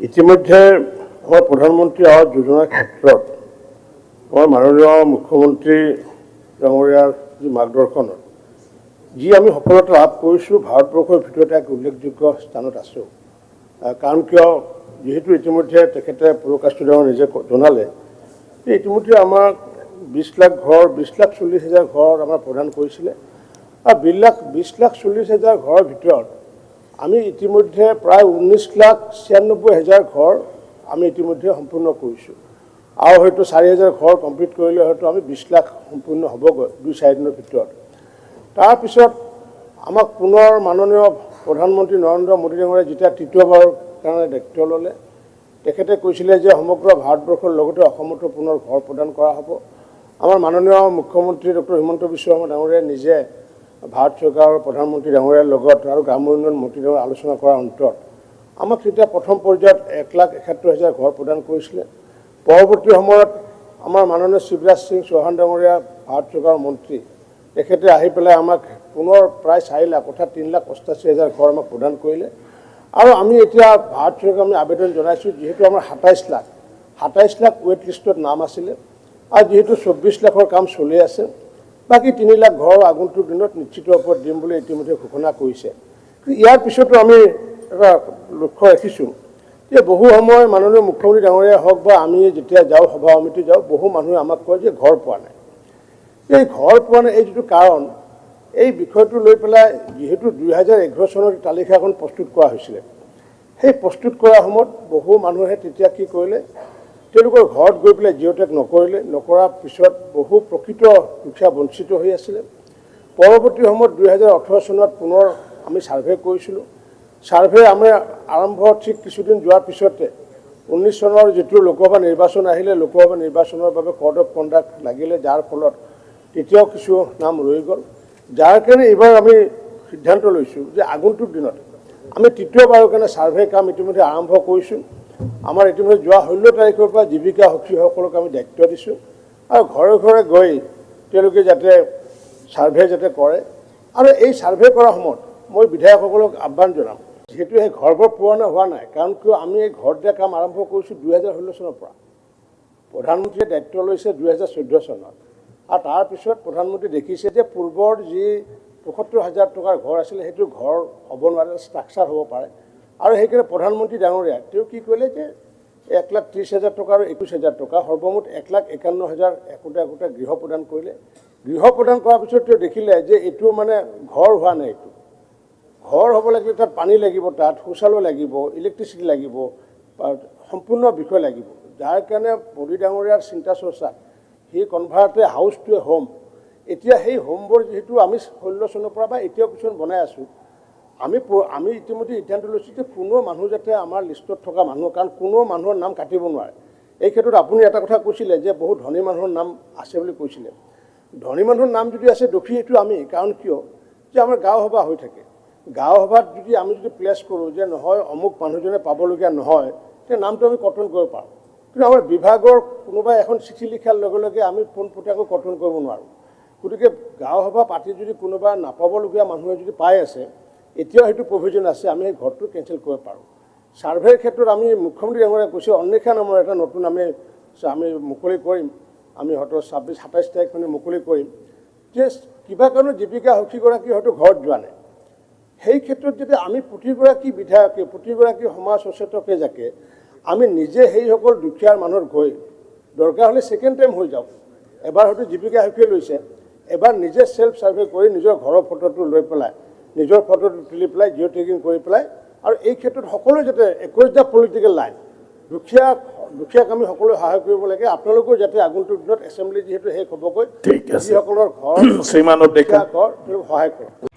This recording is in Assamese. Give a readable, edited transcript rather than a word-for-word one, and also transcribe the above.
ইতিমধ্যে আমাৰ প্ৰধানমন্ত্ৰী আৱাস যোজনাৰ ক্ষেত্ৰত আমাৰ মাননীয় মুখ্যমন্ত্ৰী ডাঙৰীয়াৰ যি মাৰ্গদৰ্শনত যি আমি সফলতা লাভ কৰিছোঁ, ভাৰতবৰ্ষৰ ভিতৰতে এক উল্লেখযোগ্য স্থানত আছোঁ। কাৰণ কিয়, যিহেতু ইতিমধ্যে তেখেতে পুৰকাষ্ট ডাঙৰ নিজে জনালে যে ইতিমধ্যে আমাক 20 লাখ ঘৰ, 20,40,000 ঘৰ আমাৰ প্ৰদান কৰিছিলে। আৰু 20,40,000 ঘৰৰ ভিতৰত আমি ইতিমধ্যে প্ৰায় 19,96,000 ঘৰ আমি ইতিমধ্যে সম্পূৰ্ণ কৰিছোঁ। আৰু হয়তো 4,000 ঘৰ কমপ্লিট কৰিলে হয়তো আমি 20 লাখ সম্পূৰ্ণ হ'বগৈ 2-4 দিনৰ ভিতৰত। তাৰপিছত আমাক পুনৰ মাননীয় প্ৰধানমন্ত্ৰী নৰেন্দ্ৰ মোদী ডাঙৰীয়াই যেতিয়া তৃতীয়বাৰৰ কাৰণে দায়িত্ব ল'লে, তেখেতে কৈছিলে যে সমগ্ৰ ভাৰতবৰ্ষৰ লগতে অসমতো পুনৰ ঘৰ প্ৰদান কৰা হ'ব। আমাৰ মাননীয় মুখ্যমন্ত্ৰী ডক্টৰ হিমন্ত বিশ্ব শৰ্মা ডাঙৰীয়াই নিজে ভাৰত চৰকাৰৰ প্ৰধানমন্ত্ৰী ডাঙৰীয়াৰ লগত আৰু গ্ৰাম্য উন্নয়ন মন্ত্ৰীৰ লগত আলোচনা কৰাৰ অন্তত আমাক তেতিয়া প্ৰথম পৰ্যায়ত 1,71,000 ঘৰ প্ৰদান কৰিছিলে। পৰৱৰ্তী সময়ত আমাৰ মাননীয় শিৱৰাজ সিং চৌহান ডাঙৰীয়া ভাৰত চৰকাৰৰ মন্ত্ৰী, তেখেতে আহি পেলাই আমাক পুনৰ প্ৰায় 4 লাখ অৰ্থাৎ 3,88,000 ঘৰ আমাক প্ৰদান কৰিলে। আৰু আমি এতিয়া ভাৰত চৰকাৰক আমি আবেদন জনাইছোঁ, যিহেতু আমাৰ 27 লাখ ৱেইট লিষ্টত নাম আছিলে আৰু যিহেতু 24 লাখৰ কাম চলি আছে, বাকী 3 লাখ ঘৰ আগন্তুক দিনত নিশ্চিত ওপৰত দিম বুলি ইতিমধ্যে ঘোষণা কৰিছে। ইয়াৰ পিছতো আমি এটা লক্ষ্য ৰাখিছোঁ যে বহু সময় মাননীয় মুখ্যমন্ত্ৰী ডাঙৰীয়াই হওক বা আমি যেতিয়া যাওঁ সভা সমিতি যাওঁ, বহু মানুহে আমাক কয় যে ঘৰ পোৱা নাই। এই ঘৰ পোৱা নাই, এই যিটো কাৰণ, এই বিষয়টো লৈ পেলাই যিহেতু 2011 চনৰ তালিকাখন প্ৰস্তুত কৰা হৈছিলে, সেই প্ৰস্তুত কৰাৰ সময়ত বহু মানুহে তেতিয়া কি কৰিলে, তেওঁলোকৰ ঘৰত গৈ পেলাই জিঅ'টেক নকৰিলে। নকৰাৰ পিছত বহু প্ৰকৃত দুখীয়া বঞ্চিত হৈ আছিলে। পৰৱৰ্তী সময়ত 2018 চনত পুনৰ আমি ছাৰ্ভে কৰিছিলোঁ। ছাৰ্ভে আমি আৰম্ভ ঠিক কিছুদিন যোৱাৰ পিছতে 19 চনৰ যিটো লোকসভা নিৰ্বাচন আহিলে, লোকসভা নিৰ্বাচনৰ বাবে কোড অফ কণ্ডাক্ট লাগিলে, যাৰ ফলত তেতিয়াও কিছু নাম ৰৈ গ'ল। যাৰ কাৰণে এইবাৰ আমি সিদ্ধান্ত লৈছোঁ যে আগন্তুক দিনত আমি তৃতীয়বাৰৰ কাৰণে ছাৰ্ভে কাম ইতিমধ্যে আৰম্ভ কৰিছোঁ। আমাৰ ইতিমধ্যে যোৱা 16 তাৰিখৰ পৰা জীৱিকা সখীসকলক আমি দায়িত্ব দিছোঁ আৰু ঘৰে ঘৰে গৈ তেওঁলোকে যাতে ছাৰ্ভে যাতে কৰে। আৰু এই ছাৰ্ভে কৰাৰ সময়ত মই বিধায়কসকলক আহ্বান জনাম, যিহেতু সেই ঘৰবোৰ পুৰণা হোৱা নাই, কাৰণ কিয় আমি এই ঘৰ দিয়া কাম আৰম্ভ কৰিছোঁ 2016 চনৰ পৰা। প্ৰধানমন্ত্ৰীয়ে দায়িত্ব লৈছে 2014 চনত। আৰু তাৰপিছত প্ৰধানমন্ত্ৰী দেখিছে যে পূৰ্বৰ যি 75,000 টকাৰ ঘৰ আছিলে, সেইটো ঘৰ হ'ব নোৱাৰে, ষ্ট্ৰাকচাৰ হ'ব পাৰে। আৰু সেইকাৰণে প্ৰধানমন্ত্ৰী ডাঙৰীয়া তেওঁ কি কৰিলে যে 1,30,000 টকা আৰু 21,000 টকা, সৰ্বমুঠ 1,51,000 একোটা গৃহ প্ৰদান কৰিলে। গৃহ প্ৰদান কৰাৰ পিছত তেওঁ দেখিলে যে এইটো মানে ঘৰ হোৱা নাই। এইটো ঘৰ হ'ব লাগিলে তাত পানী লাগিব, তাত শৌচালয় লাগিব, ইলেক্ট্ৰিচিটি লাগিব, সম্পূৰ্ণ বিষয় লাগিব। যাৰ কাৰণে মোদী ডাঙৰীয়াৰ চিন্তা চৰ্চা হি কনভাৰ্ট এ হাউচ টু এ হোম। এতিয়া সেই হোমবোৰ যিহেতু আমি 16 চনৰ পৰা বা এতিয়াও কিছুমান বনাই আছোঁ, আমি ইতিমধ্যে সিদ্ধান্ত লৈছোঁ যে কোনো মানুহ যাতে আমাৰ লিষ্টত থকা মানুহ, কাৰণ কোনো মানুহৰ নাম কাটিব নোৱাৰে। এই ক্ষেত্ৰত আপুনি এটা কথা কৈছিলে যে বহুত ধনী মানুহৰ নাম আছে বুলি কৈছিলে। ধনী মানুহৰ নাম যদি আছে, দোষী এইটো আমি। কাৰণ কিয়, যে আমাৰ গাঁও সভা হৈ থাকে, গাঁও সভাত যদি আমি প্লেচ কৰোঁ যে নহয় অমুক মানুহজনে পাবলগীয়া নহয়, তেতিয়া নামটো আমি কৰ্তন কৰিব পাৰোঁ। কিন্তু আমাৰ বিভাগৰ কোনোবাই এখন চিঠি লিখাৰ লগে লগে আমি পোনপটীয়াকৈ কৰ্তন কৰিব নোৱাৰোঁ। গতিকে গাঁও সভা পাতি যদি কোনোবা নাপাবলগীয়া মানুহে যদি পাই আছে, এতিয়াও সেইটো প্ৰভিজন আছে, আমি সেই ঘৰটো কেঞ্চেল কৰিব পাৰোঁ। ছাৰ্ভেৰ ক্ষেত্ৰত আমি মুখ্যমন্ত্ৰী ডাঙৰীয়াই কৈছোঁ, অন্বেষা নামৰ এটা নতুন আমি মুকলি কৰিম। আমি হয়তো 26-27 তাৰিখ মানে মুকলি কৰিম যে কিবা কাৰণত জীৱিকা সখীগৰাকী হয়তো ঘৰত যোৱা নাই। সেই ক্ষেত্ৰত যদি আমি প্ৰতিগৰাকী বিধায়কে, প্ৰতিগৰাকী সমাজ সচেতকে যাকে আমি নিজে সেইসকল দুখীয়াৰ মানুহৰ গৈ, দৰকাৰ হ'লে ছেকেণ্ড টাইম হৈ যাওক, এবাৰ হয়তো জীৱিকা সখীয়ে লৈছে, এবাৰ নিজে চেল্ফ ছাৰ্ভে কৰি নিজৰ ঘৰৰ ফটোটো লৈ পেলাই, নিজৰ ফটোটো তুলি পেলাই জিঅ' টেগিং কৰি পেলাই, আৰু এই ক্ষেত্ৰত সকলোৱে যাতে একোজ দ্য পলিটিকেল লাইন, দুখীয়াক আমি সকলোৱে সহায় কৰিব লাগে। আপোনালোকেও যাতে আগন্তুক দিনত এছেম্বলি যিহেতু শেষ হ'বগৈ, যিসকলৰ ঘৰ দুখীয়া ঘৰ, তেওঁলোক সহায় কৰক।